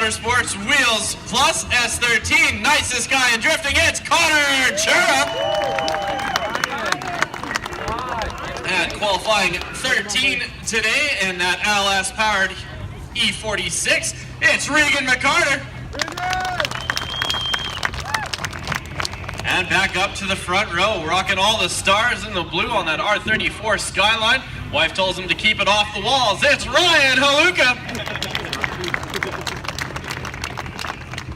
Motorsports Wheels Plus S13. Nicest guy in drifting, it's Chura. And qualifying 13 today in that LS powered E46, it's Regan McCarter. And back up to the front row, rocking all the stars in the blue on that R34 Skyline. Wife tells him to keep it off the walls. It's Ryan Haluka.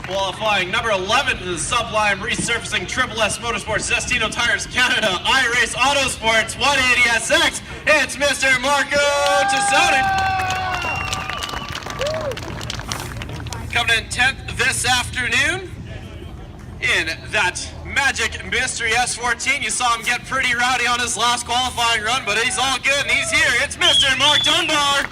Qualifying number 11 in the Sublime Resurfacing Triple S Motorsports Zestino Tires Canada iRace Autosports 180SX. It's Mr. Marco Tassone. Coming in 10th this afternoon in that Magic Mystery S14. You saw him get pretty rowdy on his last qualifying run, but he's all good and he's here. It's Mr. Mark Dunbar.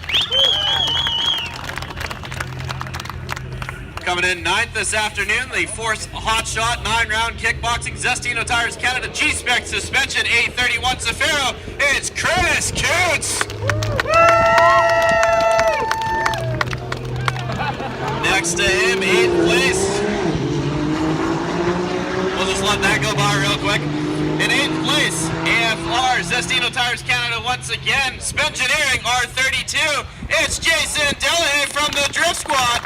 Coming in 9th this afternoon, the Force Hotshot 9-round kickboxing Zestino Tires Canada G-Spec suspension A31 Zafiro. It's Chris Coots. Next to him, 8th place. We'll just let that go by real quick. In 8th place, AFR Zestino Tires Canada once again. Spengineering R32. It's Jason Delehay from the Drift Squad.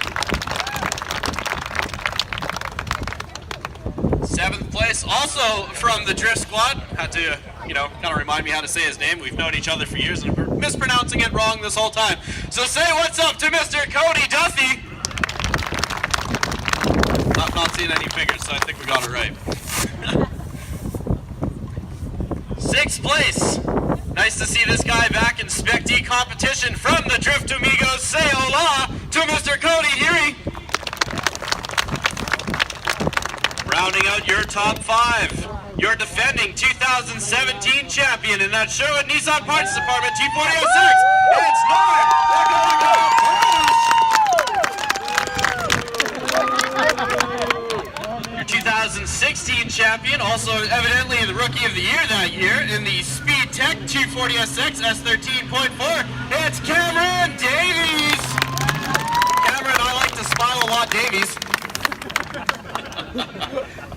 7th place, also from the Drift Squad. Had to, kind of remind me how to say his name. We've known each other for years and I'm mispronouncing it wrong this whole time. So say what's up to Mr. Cody Duthie. Not seeing any figures, so I think we got it right. 6th place. Nice to see this guy back in Spec-D competition from the Drift Amigos. Say hola to Mr. Cody Huery. Rounding out your top 5, your defending 2017 champion in that Sherwood Nissan Parts Department G4006. It's Norm. Your 2016 champion, also evidently the Rookie of the Year that year in the Speed Tech 240SX S13.4. It's Cameron Davies. Cameron, I like to smile a lot, Davies.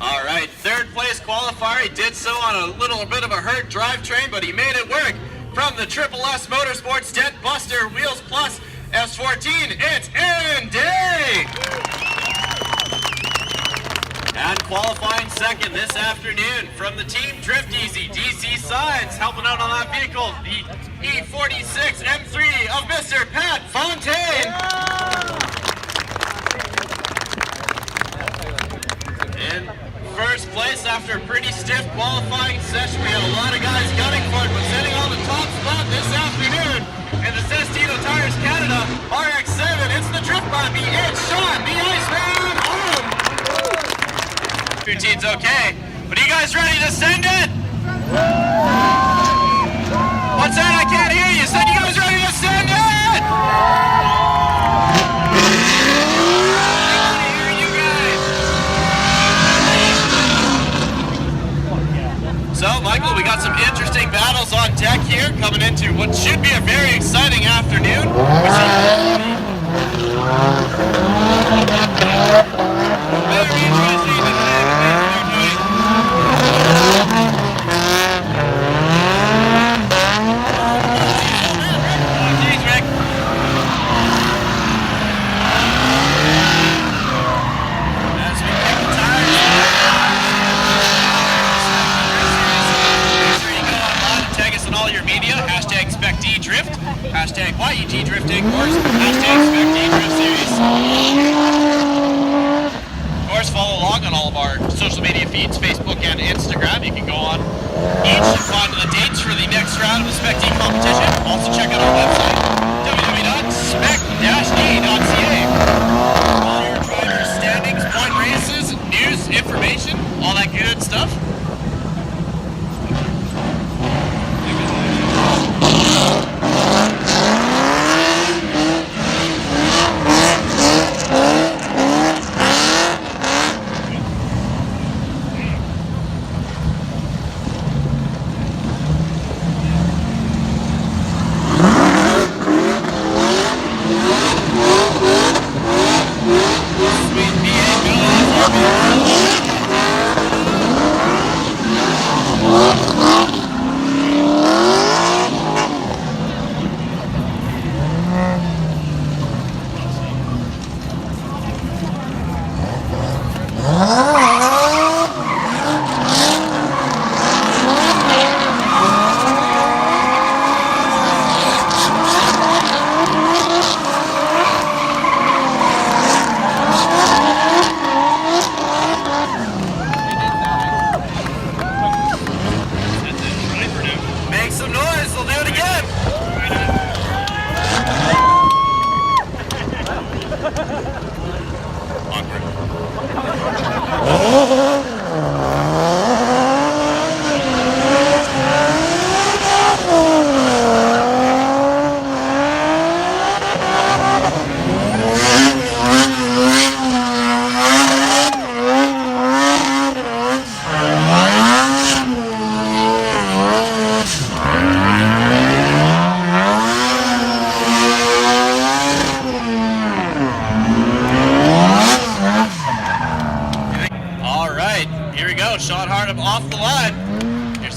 All right, 3rd place qualifier. He did so on a little bit of a hurt drivetrain, but he made it work. From the Triple S Motorsports Dent Buster Wheels Plus S14, it's Aaron Day. And qualifying 2nd this afternoon from the Team Drift Easy DC Signs, helping out on that vehicle, the E46 M3 of Mr. Pat Fontaine. In 1st place after a pretty stiff qualifying session, we had a lot of guys gunning for it, but sitting on the top spot this afternoon in the Zestino Tires Canada RX-7, it's the Drift Bobby, it's Shawn, the Iceman Hartum. Routine's okay, but are you guys ready to send it? What's that? I can't hear you. Said you guys ready to send it? So, Michael, we got some interesting battles on deck here coming into what should be a very exciting afternoon. Very interesting. Jeez, Rick. As we pick the tires. Tag us on all your media, hashtag Spec-D Drift, hashtag YEG Drifting, or hashtag Spec-D Drift Series. Of course, follow along on all of our social media feeds, Facebook and Instagram. You can go on each and find the dates for the next round of the Spec-D competition. Also check out our website, www.spec-d.ca. All your drivers' standings, point races, news, information, all that good stuff.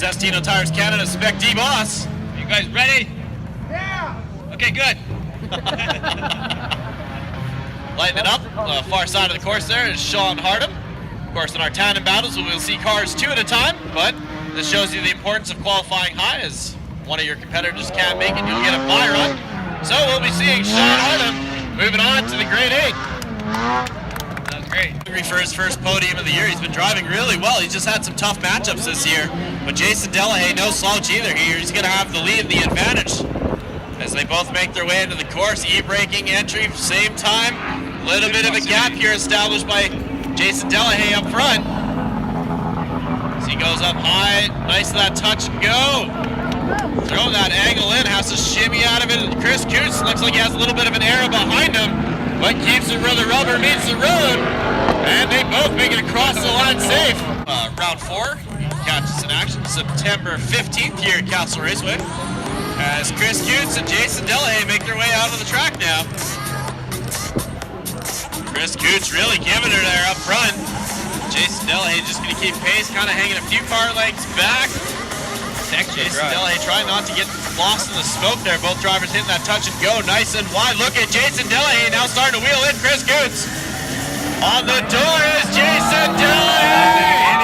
Zestino Tires Canada Spec-D boss. You guys ready? Yeah! Okay, good. Lighting it up, far side of the course there is Shawn Hartum. Of course, in our tandem battles, we'll see cars 2 at a time, but this shows you the importance of qualifying high. As one of your competitors can't make it, you'll get a bye run. So we'll be seeing Shawn Hartum moving on to the Grade 8. That was great. For his first podium of the year, he's been driving really well. He's just had some tough matchups this year. But Jason Delehay, no slouch either here. He's going to have the lead and the advantage as they both make their way into the course. E-braking entry, same time. A little bit of a gap here established by Jason Delehay up front. As he goes up high, nice that touch and go. Throwing that angle in, has to shimmy out of it. Chris Coots looks like he has a little bit of an arrow behind him, but keeps it where the rubber meets the road. And they both make it across the line safe. Round 4, catch us in action September 15th here at Castle Raceway, as Chris Coots and Jason Delehay make their way out of the track now. Chris Coots really giving her there up front. Jason Delehay just going to keep pace, kind of hanging a few car lengths back. Jason Delehay trying not to get lost in the smoke there. Both drivers hitting that touch and go nice and wide. Look at Jason Delehay now starting to wheel in Chris Coots. On the door is Jason Delehay!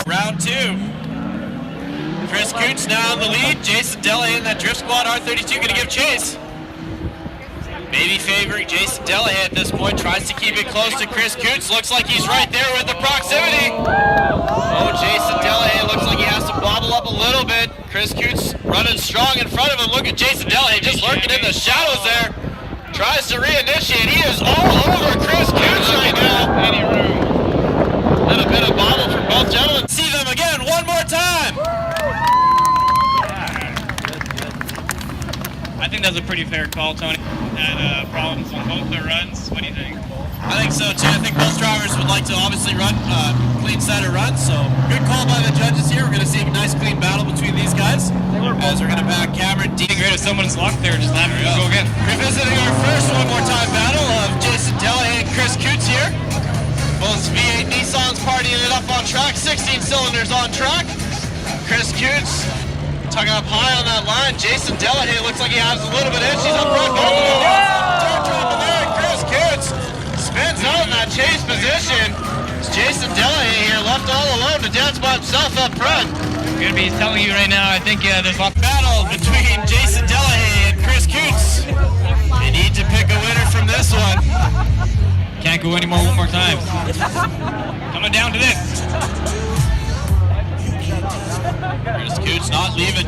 Round 2. Chris Coots now in the lead. Jason Delehay in that Drift Squad R32 going to give chase. Maybe favoring Jason Delehay at this point. Tries to keep it close to Chris Coots. Looks like he's right there with the proximity. Oh, Jason Delehay looks like he has to bobble up a little bit. Chris Coots running strong in front of him. Look at Jason Delehay just lurking in the shadows there. Tries to reinitiate. He is all over Chris Coots right now. Any room. Little bit of bobble from both gentlemen. See them again one more time. I think that's a pretty fair call, Tony. Had problems on both their runs. What do you think? I think so too. I think most drivers would like to obviously run clean set of runs, so good call by the judges here. We're going to see a nice clean battle between these guys. As we're going to back Cameron D. Great if someone's locked there, just let him go again. Revisiting our first one more time battle of Jason Delehay and Chris Coots here. Both V8 Nissans partying it up on track, 16 cylinders on track. Chris Coots tugging up high on that line. Jason Delehay looks like he has a little bit of itch. He's up front. Turn dropping there, and Chris Coots spins out in that chase position. It's Jason Delehay here, left all alone to dance by himself up front. I'm going to be telling you right now, I think there's a battle between Jason Delehay and Chris Coots. They need to pick a winner from this one. Can't go anymore one more time. Coming down to this. Chris Coots not leaving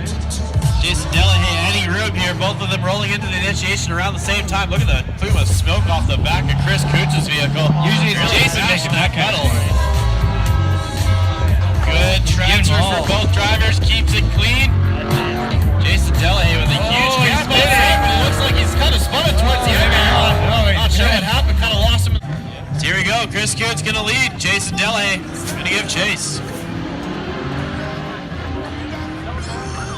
Jason Delehay any room here. Both of them rolling into the initiation around the same time. Look at the plume of smoke off the back of Chris Coots' vehicle. Usually it's Jason making that pedal. Good transfer for both drivers. Keeps it clean. Jason Delehay with a huge gap there, but it looks like he's kind of spun it towards the end. Not sure what happened. Kind of lost him. So here we go. Chris Coots going to lead. Jason Delehay going to give chase.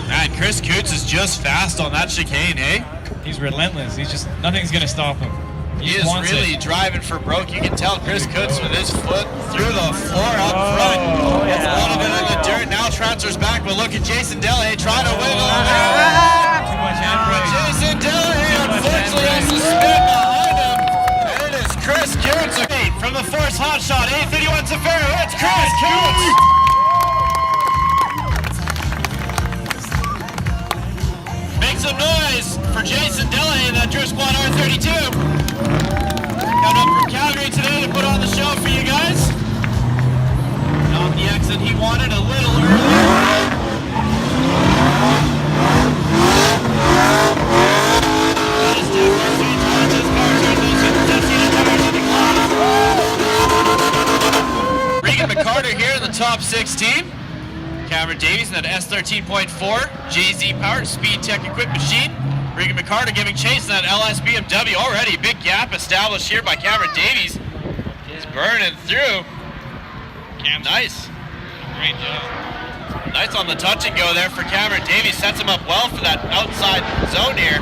Man, Chris Coots is just fast on that chicane, eh? He's relentless. He's just, nothing's going to stop him. He is really driving for broke. You can tell Chris Coots with his foot through the floor up front. Gets a little bit in the dirt, now transfers back, but look at Jason Delehay trying to wiggle on there. Too much handbrake. Jason Delehay unfortunately has to spin behind him. And it is Chris Coots. From the Force Hotshot, 851 Safari, it's Chris Coots. Some noise for Jason Delehay in that Drift Squad R32. Coming up from Calgary today to put on the show for you guys. Not the exit he wanted, a little earlier. Regan McCarter here in the top 16. Cameron Davies in that S13.4 JZ powered Speed Tech equipped machine. Regan McCarter giving chase in that LS BMW. Already big gap established here by Cameron Davies. He's burning through. Nice. Great job. Nice on the touch and go there for Cameron Davies. Sets him up well for that outside zone here.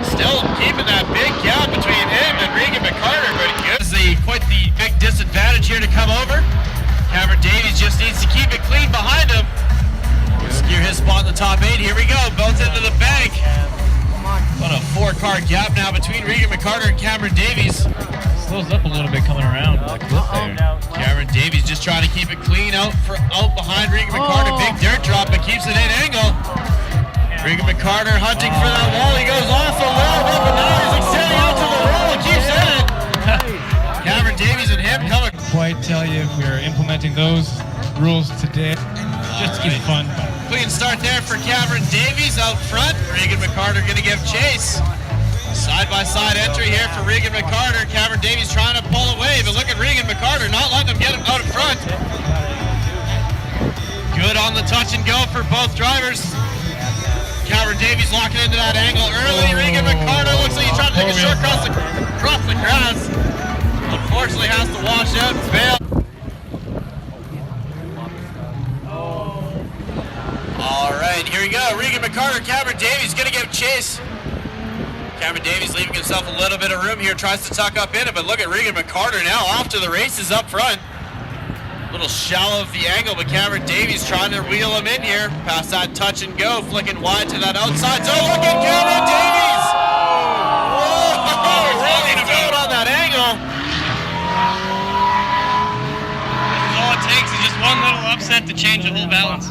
Still keeping that big gap between him and Regan McCarter, but it gives quite the big disadvantage here to come over. Cameron Davies just needs to keep it clean behind him. Secure his spot in the top 8. Here we go. Both into the bank. What a 4-car gap now between Regan McCarter and Cameron Davies. Slows up a little bit coming around the cliff there. Cameron Davies just trying to keep it clean out behind Regan McCarter. Big dirt drop, but keeps it in angle. Regan McCarter hunting for that wall. He goes off a little bit, but now he's extending out to the wall and keeps in it. Cameron Davies and him coming. Quite tell you if we're implementing those rules today. Just to keep it fun. Clean start there for Cameron Davies out front. Regan McCarter going to give chase. Side-by-side entry here for Regan McCarter. Cameron Davies trying to pull away, but look at Regan McCarter not letting him get him out in front. Good on the touch and go for both drivers. Cameron Davies locking into that angle early. Regan McCarter looks like he's trying to take a short across the grass. Unfortunately has to wash out and bail. All right, here we go. Regan McCarter, Cameron Davies going to give chase. Cameron Davies leaving himself a little bit of room here, tries to tuck up in it, but look at Regan McCarter now off to the races up front. A little shallow of the angle, but Cameron Davies trying to wheel him in here. Past that touch and go, flicking wide to that outside zone. Look at Cameron Davies! Whoa, really good on that angle. This is all it takes is just one little upset to change the whole balance.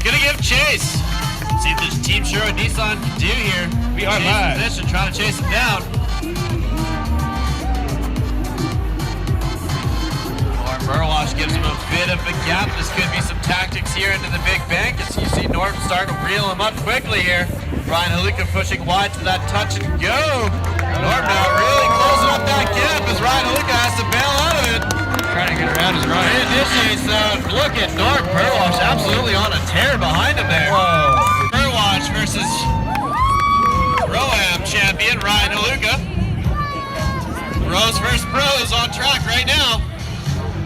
Gonna give chase. See if the Team Chura Nissan can do here. We are live. Position, trying to chase him down. Norm Burwash gives him a bit of a gap. This could be some tactics here into the big bank. As you see Norm starting to reel him up quickly here. Brian Haluka pushing wide to that touch and go. Norm now really closing up that gap as Ryan Haluka has to bail out of it. Trying to get around his run. Initiates look at Norm Burwash absolutely on a tear behind him there. Whoa. Burwash versus Pro-Am champion Ryan Haluka. Pros versus pros on track right now.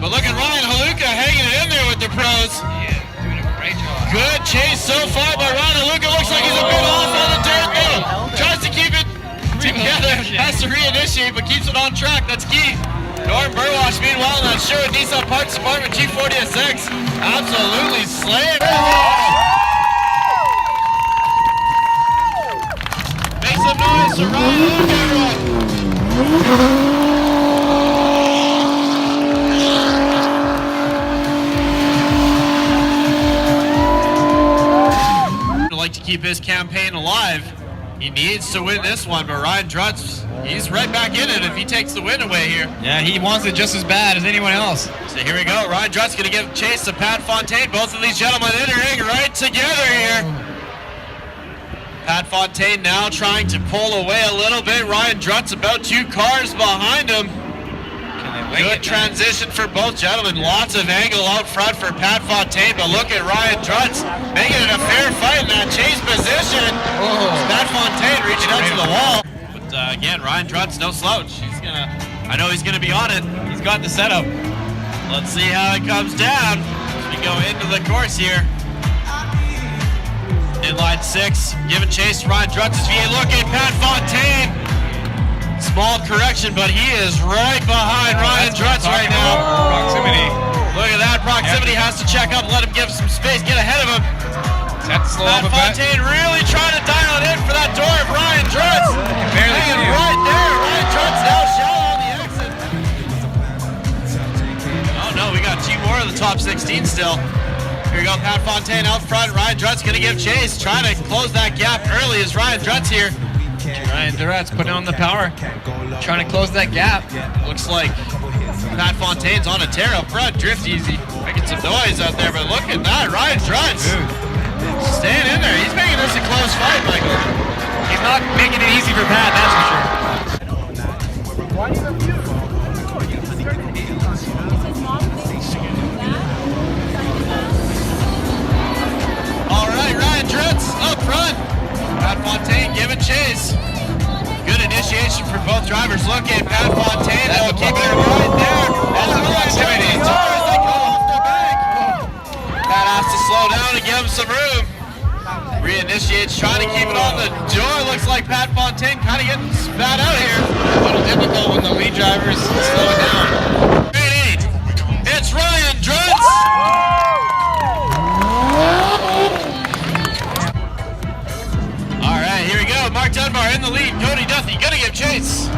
But look at Ryan Haluka hanging it in there with the pros. Yeah, doing a great job. Good chase so far by Ryan Haluka. Looks like he's a bit off on the dirt though. Tries to keep it together. Has to reinitiate but keeps it on track. That's key. Norm Burwash, meanwhile, in that Chura Nissan Parts Department G40SX, absolutely slaying. Make some noise for Ryan Haluka, everyone. Like to keep his campaign alive. He needs to win this one, but Ryan Drutz, he's right back in it if he takes the win away here. Yeah, he wants it just as bad as anyone else. So here we go. Ryan Drutz going to give chase to Pat Fontaine. Both of these gentlemen entering right together here. Pat Fontaine now trying to pull away a little bit. Ryan Drutz about 2 cars behind him. Good transition for both gentlemen. Lots of angle out front for Pat Fontaine, but look at Ryan Drutz making it a fair fight in that chase position. Pat Fontaine reaching out to the wall. But again, Ryan Drutz, no slouch. I know he's gonna be on it. He's got the setup. Let's see how it comes down as we go into the course here. Inline 6, giving chase to Ryan Drutz's VA. Look at Pat Fontaine. Small correction, but he is right behind Ryan Drutz right now. Proximity. Look at that proximity. Has to check up, let him give some space, get ahead of him. Pat Fontaine really trying to dial it in for that door of Ryan Drutz. Hanging right there. Ryan Drutz now shallow on the exit. Oh no, we got 2 more of the top 16 still. Here we go, Pat Fontaine out front. Ryan Drutz gonna give chase, trying to close that gap early as Ryan Drutz here. Ryan Drutz putting on the power, trying to close that gap. Looks like Pat Fontaine's on a tear up front. Drift easy, making some noise out there, but look at that, Ryan Drutz staying in there. He's making this a close fight, Michael. He's not making it easy for Pat, that's for sure. All right, Ryan Drutz up front. Pat Fontaine giving chase. Good initiation for both drivers. Look at Pat Fontaine. They'll keep it right there. That's the proximity. As they go off the slow down and give him some room. Reinitiates, trying to keep it on the door. Looks like Pat Fontaine kind of getting spat out here. A little difficult when the lead driver's slowing down. Grade 8. It's Ryan Drutz. All right, here we go. Mark Dunbar in the lead. Cody Duthie gonna give chase.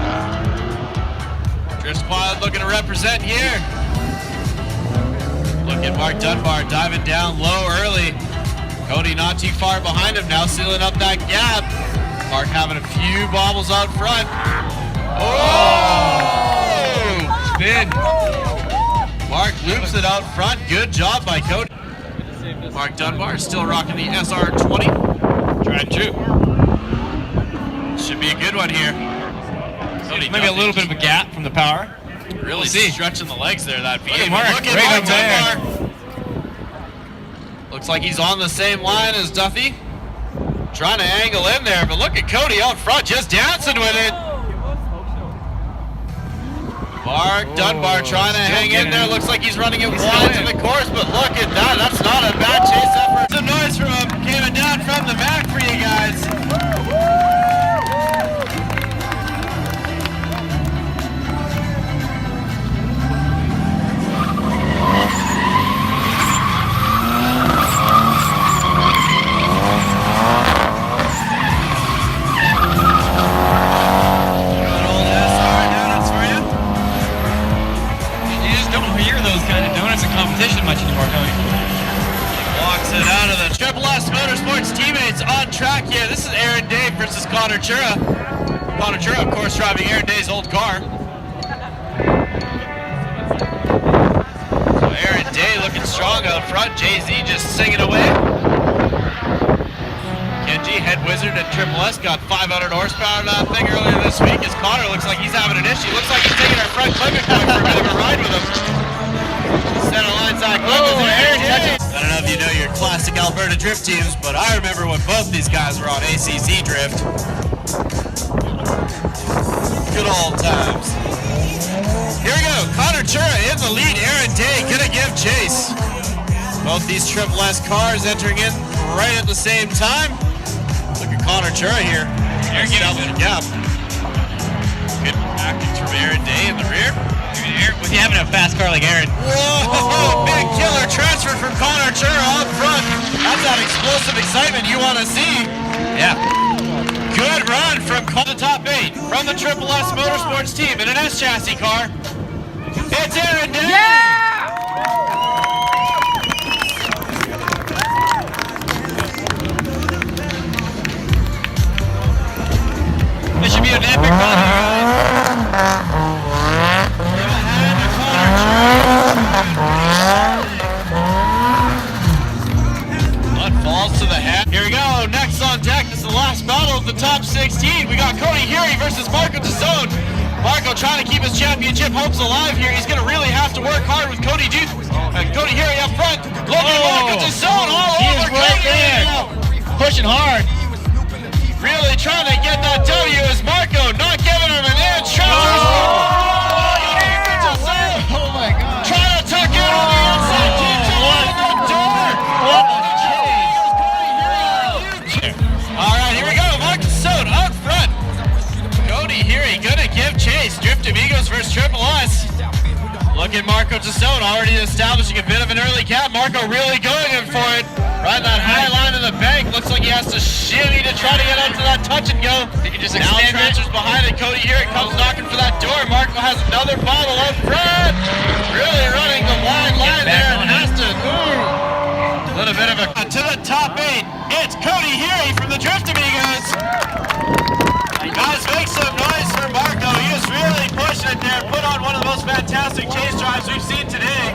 Drift Squad looking to represent here. Look at Mark Dunbar diving down low early. Cody not too far behind him now, sealing up that gap. Mark having a few bobbles out front. Oh! Spin. Mark loops it out front. Good job by Cody. Mark Dunbar still rocking the SR20. Trying to. Should be a good one here. Cody Maybe a little bit of a gap from the power. Really stretching the legs there, that vehicle. Mark, Look at Mark Dunbar. Looks like he's on the same line as Duthie. Trying to angle in there, but look at Cody out front, just dancing with it. Mark Dunbar trying to hang in there. Looks like he's running it wide to the course, but look at that. That's not a bad chase effort. Some noise from him came down from the back for you guys. Competition much anymore, Cody. Walks it out of the SSSMotorsports teammates on track here. This is Aaron Day versus Connor Chura. Connor Chura, of course, driving Aaron Day's old car. So Aaron Day looking strong out front. Jay-Z just singing away. Kenji, head wizard at Triple S, got 500 horsepower on that thing earlier this week. As Connor looks like he's having an issue. Looks like he's taking our front clipping point for a bit of a ride with him. Center line side clip is Aaron Day. I don't know if you know your classic Alberta drift teams, but I remember when both these guys were on ACZ Drift. Good old times. Here we go. Connor Chura in the lead. Aaron Day gonna give chase. Both these Triple S cars entering in right at the same time. Look at Connor Chura here. Establishing a gap. Good acting from Aaron Day in the rear. Was he having a fast car like Aaron? Whoa! Big killer transfer from Connor Chura up front. That's that explosive excitement you want to see. Yeah. Good run from the top 8 from the SSSMotorsports team in an S chassis car. It's Aaron Day. Yeah! This should be an epic run. One falls to the head. Here we go. Next on deck is the last battle of the top 16. We got Cody Huery versus Marco Tassone. Marco trying to keep his championship hopes alive here. He's going to really have to work hard with Cody Duthie and Cody Huery up front. Look at Marco Tassone all over right there. Pushing hard. Really trying to get that W as Marco not giving him an inch. Oh my God. Trying to tuck in on the inside. What the door. What a chase. All right, here we go. Mark Tassone out front. Cody Huery gonna give chase. Drift Amigos versus Triple S. Look at Marco Tassone already establishing a bit of an early gap. Marco really going in for it. Right that high line in the bank. Looks like he has to shimmy to try to get up to that touch and go. He can just now extend transfers behind it. Cody Huery comes knocking for that door. Marco has another bottle up front. Really running the wide line there and has to. A little bit of a to the top 8. It's Cody Huery from the Drift Amigos. Guys, make some noise for Marco. He is really pushing it there. Put on one of the most fantastic chase drives we've seen today.